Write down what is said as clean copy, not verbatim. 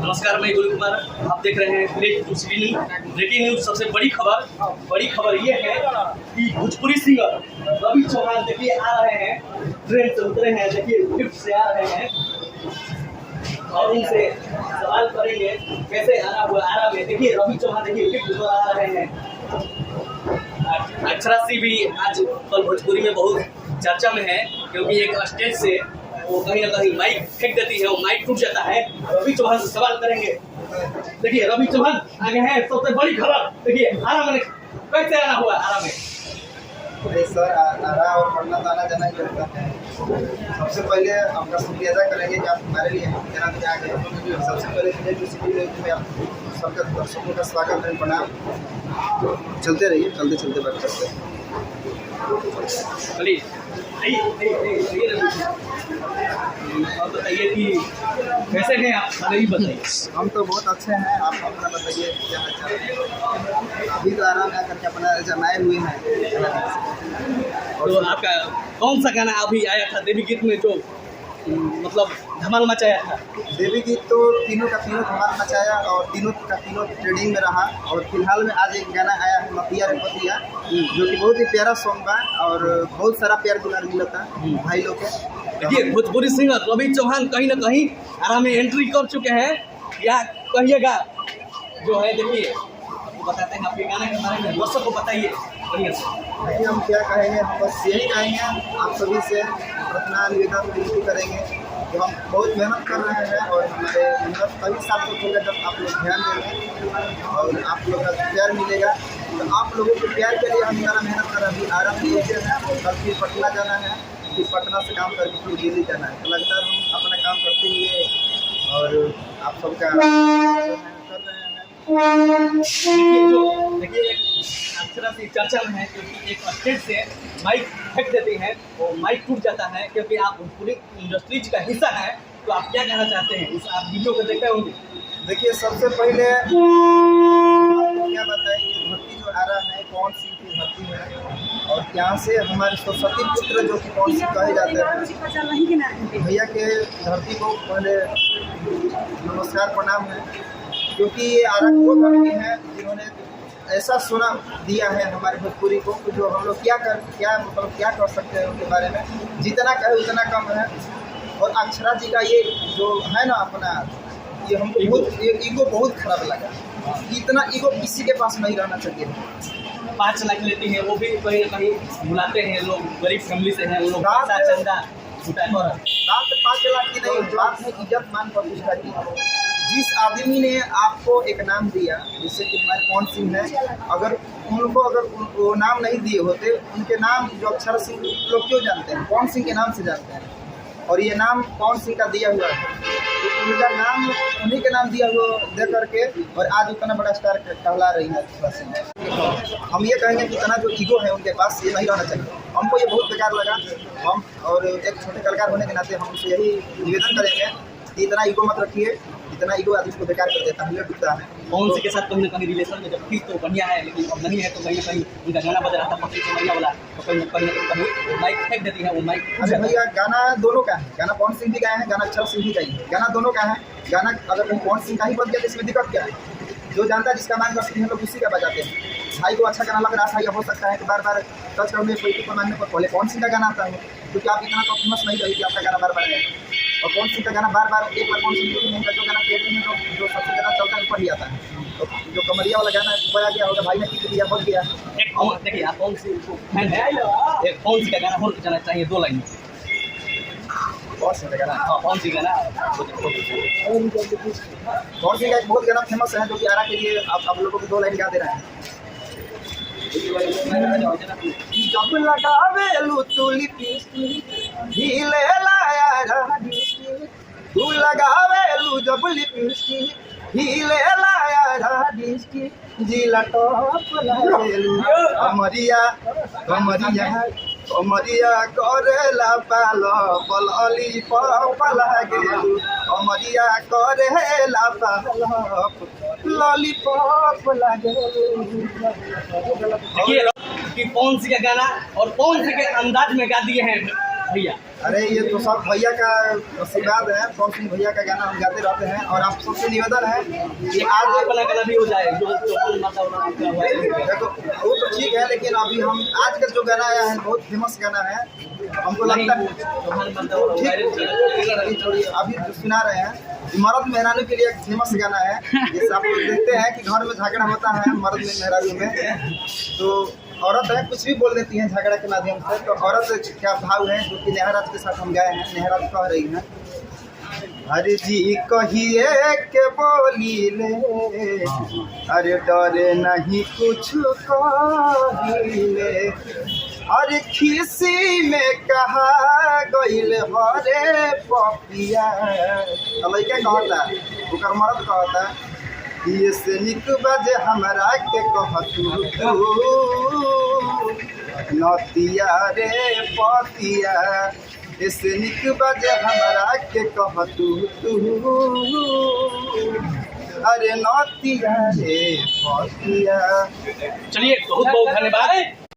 नमस्कार, मैं गुरु कुमार। आप देख रहे हैं ब्रेकिंग न्यूज। सबसे बड़ी खबर ये है कि भोजपुरी सिंगर रवि चौहान देखिए आ रहे हैं, ट्रेन से उतरे हैं, देखिए लिफ्ट से आ रहे हैं और उनसे सवाल करेंगे कैसे आना हुआ आरा में। देखिए रवि चौहान देखिए लिफ्ट पर आ रहे हैं। अक्षरा सिंह भी आज कल भोजपुरी में बहुत चर्चा में है, क्योंकि एक स्टेज से वो कहीं ना कहीं माइक फेंक देती है, वो माइक टूट जाता है। रवि चौहान से सवाल करेंगे। देखिए रवि चौहान आगे हैं। सबसे बड़ी खबर देखिए आरा में कैसे आना हुआ आरा में। सर आरा और पटना तो आना जाना ही रहता है। सबसे पहले आपका शुक्रिया अदा करेंगे कि आप हमारे लिए यहाँ पे आ गए। सबसे पहले में आप सबका दर्शकों का स्वागत है, प्रणाम। चलते रहिए, चलते बात करते हैं। और बताइए कि कैसे हैं आप, हमें भी बताइए। हम तो बहुत अच्छे हैं, आप अपना बताइए क्या हाल चाल है। अभी तो आराम करके अपना जमाए हुए हैं। तो आपका कौन सा गाना अभी आया था देवी गीत में जो मतलब धमाल मचाया था? देवी गीत तो तीनों का तीनों धमाल मचाया और तीनों का तीनों ट्रेंडिंग में रहा। और फिलहाल में आज एक गाना आया है मतिया रे पतिया, जो कि बहुत ही प्यारा सॉन्ग बा और बहुत सारा प्यार दुलार मिला था भाई लोग के। देखिए भोजपुरी सिंगर रवि चौहान कहीं ना कहीं आरा में एंट्री कर चुके हैं, या कहिएगा जो है। देखिए बताते हैं आपके गाने के बारे में, दर्शक को बताइए बढ़िया से। नहीं, हम क्या कहेंगे, हम बस यही कहेंगे आप सभी से प्रार्थना निवेदन विनती करेंगे कि हम बहुत मेहनत कर रहे हैं और हमारे मेहनत तभी सार्थक होगा जब आप लोग ध्यान देंगे और आप लोग का प्यार मिलेगा। तो आप लोगों के प्यार के लिए हम ज़्यादा मेहनत कर रहे हैं। अभी आराम करते हैं, कल फिर पटना जाना है, फिर पटना से काम करके फिर दिल्ली जाना है। तो लगातार हम अपना काम करते हुए और आप सबका कर रहे हैं। देखिए अक्षरा से चर्चा में है, क्योंकि एक स्टेज से माइक फेंक देती है, वो माइक टूट जाता है। क्योंकि आप पूरी इंडस्ट्रीज का हिस्सा है, तो आप क्या कहना चाहते हैं? उस आप वीडियो को देखते होंगे। देखिए सबसे पहले क्या बताइए, धरती जो आ रहा है कौन सी की धरती है और यहाँ से हमारे सरस्वती पुत्र जो कि कौन सी कहे जाते हैं, भैया के धरती को पहले नमस्कार प्रणाम है। क्योंकि ये आरा वो धरती है जिन्होंने ऐसा सुना दिया है हमारे भोजपुरी को, जो हम लोग क्या कर सकते हैं उनके बारे में, जितना कहे उतना कम है। और अक्षरा जी का ये जो है ना अपना, ये हमको बहुत ईगो बहुत खराब लगा। इतना ईगो किसी के पास नहीं रहना चाहिए। 5 लाख लेती हैं, वो भी कहीं ना कहीं बुलाते हैं लोग, गरीब फैमिली से हैं वो लोग, पैसा चंदा जुटाए। बात 5 लाख की नहीं, बात है इज्जत मान प्रतिष्ठा की। जिस आदमी ने आपको एक नाम दिया, जैसे कि हमारे पवन सिंह है, अगर वो नाम नहीं दिए होते, उनके नाम जो अक्षरा सिंह लोग क्यों जानते हैं? पवन सिंह के नाम से जानते हैं। और ये नाम पवन सिंह का दिया हुआ है, तो उनका नाम उन्हीं के नाम दिया हुआ दे करके और आज उतना बड़ा स्टार कहला रही है अक्षरा सिंह। हम ये कहेंगे कि इतना जो ईगो है उनके पास, ये नहीं रहना चाहिए। हमको ये बहुत बेकार लगा। हम और एक छोटे कलाकार होने के नाते हम उनसे यही निवेदन करेंगे कि इतना ईगो मत रखिए। इतना ईगो आदमी को बेकार कर देता है, हमें डूबता है। कौन सी के साथ कहीं ना कहीं रिलेशन में जब थी तो बढ़िया है, लेकिन अब नहीं है तो कहीं ना कहीं उनका गाना बज रहा था पति से बढ़िया वाला, तो कहीं माइक फेंक देती है, वो माइक। अरे भैया गाना दोनों का है, गाना पवन सिंह भी गाए हैं, गाना अक्षरा सिंह भी गाई है, गाना दोनों का है। गाना अगर कहीं पवन सिंह का ही बज गया तो इसमें दिक्कत क्या है? जो जानता है जिसका मान कर सकते हैं लोग उसी का बजाते हैं। भाई को अच्छा गाना लग रहा है, या हो सकता है कि बार बार टच करने पर मानने पर पहले पवन सिंह का गाना आता है, क्योंकि आप इतना तो फेमस नहीं रही कि आपका गाना बार बार है। और पवन सिंह का गाना बार बार एक बार पवन सिंह नहीं का जो गाना पेटी में जो सबसे ज़्यादा चलता है ऊपर ही आता है। तो जो कमरिया वाला गाना बजा गया होगा, भाई ने की दिया, बच गया। देखिए आप कौन सी फैन है, एक कौन सी का गाना हो जाना चाहिए 2 लाइन? कौन सी गाना? कौन सी गाना? कौन सी का एक बहुत गाना फेमस है जो कि आरा के लिए आप लोगों को 2 लाइन गा दे रहे हैं। जब लगावेलू तू लिपस्टिक ढीले लाया डिस्टिक, तू लगावेलू जब लिपस्टिक ढीले लाया डिस्टिक, जिला टॉप लागेलू अमरिया अमरिया अमरिया करेला पालो पलली पप लागेलू, अमरिया करेला पालो लॉलीपॉप लागेलू। देखिए कि कौन सी का गाना और कौन से के अंदाज में गा दिए हैं भैया। अरे ये तो सब भैया का आशीर्वाद है, पवन सिंह भैया का गाना हम गाते रहते हैं। और आप सबसे निवेदन है कि आज वाला गाना भी हो जाए जो देखो वो तो ठीक है, लेकिन अभी हम आज का जो गाना आया है बहुत फेमस गाना है, हमको लगता है अभी जो सुना रहे हैं मर्द मेहरानू के लिए एक फेमस गाना है। जैसे आप लोग देखते हैं कि घर में झगड़ा होता है मर्द में मेहरानू में, तो औरत है कुछ भी बोल देती है झगड़ा के माध्यम से। तो औरत का भाव है जो कि नेहराज के साथ हम गाए हैं। नेहराज कह रही है, अरे जी कहिए के बोली ले, अरे डरे नहीं कुछ कहिले, अरे खीसी में कहा गईल हरे पपिया। लड़का कहता ओकर मर्द कहता ये से निक बजे हमरा के कहतू नतिया रे पतिया, ऐसे निक बजे हमरा के कहतू अरे नतिया रे पतिया। चलिए बहुत बहुत धन्यवाद।